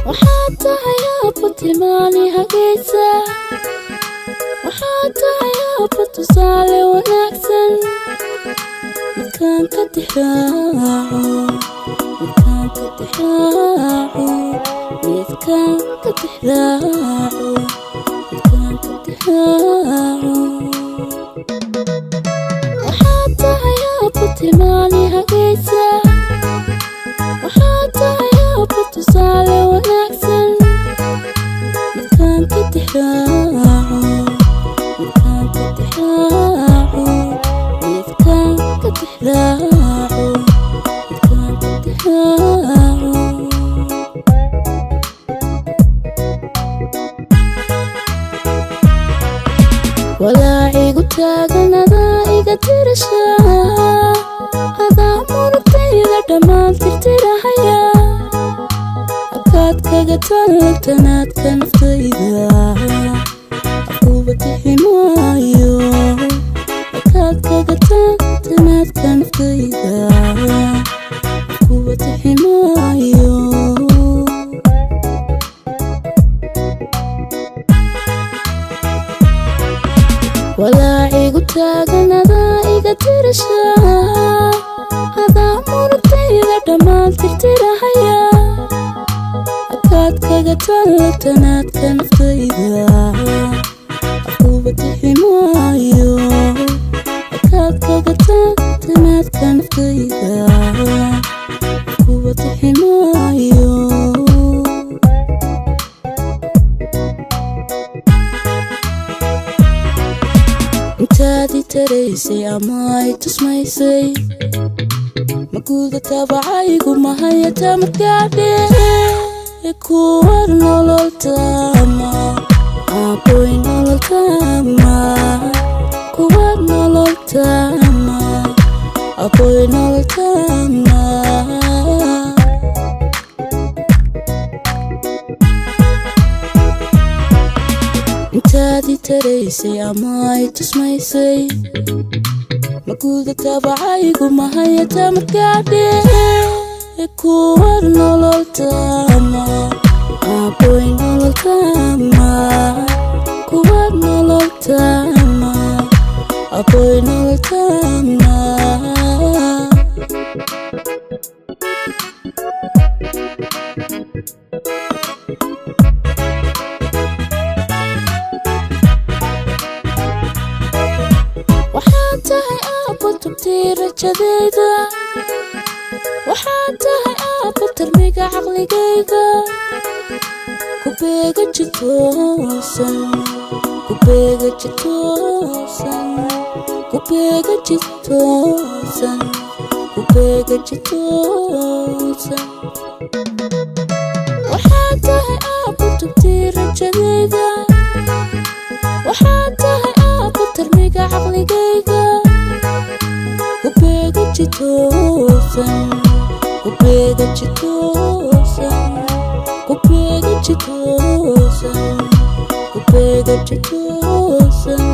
وحتى يابطي ماني هقيسة وحتى يابطي صالي ونكسن مكان كتحراعو مكان كتحراعو مكان كتحراعو مكان كتحراعو وحتى يابطي ماني هقيسة وحتى يابطي صالي ونكسن مكان كتحراعو مكان كتحراعو مكان كتحراعو مكان كتحراعو ولا عيقو تاقن هذا إيقا ترشا هذا مربطي لدمان ترترحيا أكاد كاقتالك تناد كنفتيدا أقوبتي حمايو أكاد كاقتالك تناد كنفتيدا أقوبتي حمايو ولا عيقو تاقن هذا إيقا ترشا هذا مربطي لدمان ترترحيا أكاد كاقتالك تناد كنفتيدا أقوبتي حمايو أكاد كاقتالك تناد كنفتيدا أقوبتي حمايو intaadii taraysay ama ay tusmaysay maguuda tabacaygu mahayata markaadhe kuwar nololtama aqoy nololtama kuwar nololtama aqoy nololtama intaadii taraysay ama ay tusmaysay maguuda tabacaygu mahayata markaadhe kuwar nololtama aqoy nololtama kuwar nololtama aqoy nololtama waxaan tahay aabba tubtii rajadayda waxaan tahay aabba tarmiga caqligayga ku beega jitoosan ku beega jitoosan ku beega jitoosan ku beega jitoosan waxaan tahay aabba tubtii rajadayda waxaan tahay aabba tarmiga caqligayga ku beega jitoosan ku beega jitoosan ku beega jitoosan ku beega jitoosan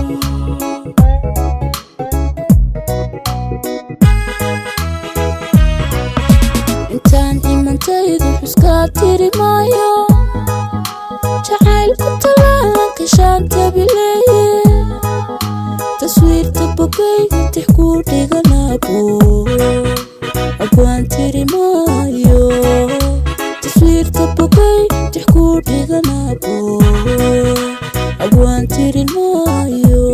intaan imantaydu xuskaa tiri maayo jacaylku talaalanka shaanta bileeye taswiirta bogayga tix ku dhiganaabo abwaan tiri maayo taswiirta bogay tix ku dhiganaabo abwaan tiri maayo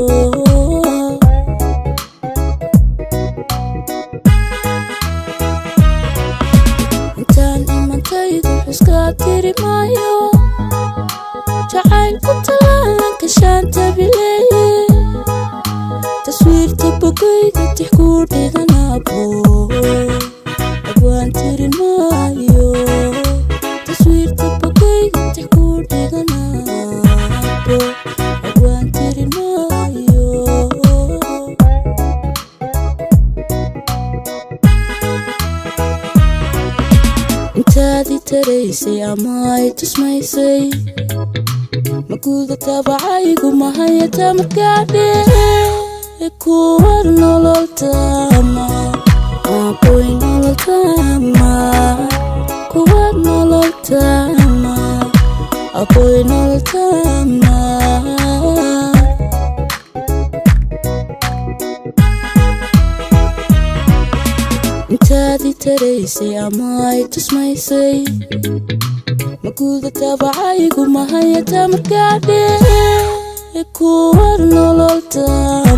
intaan imantaydu xuskaa tiri maayo jacaylku talaalanka shaanta bileeye taswiirta bogayga tix ku dhiganaabo abwaan tiri maayo taswiirta bogayga tix ku dhiganaabo abwaan tiri maayo inta intaadii taraysay ama ay tusmaysay maguuda tabacaygu mahayata markaadhe kuwar nolol tama aqoy nolol tama kuwar nolol tama aqoy nolol tama intaadii taraysay ama ay tusmaysay maguuda tabacaygu mahayata markaadhe kuwar nolol tama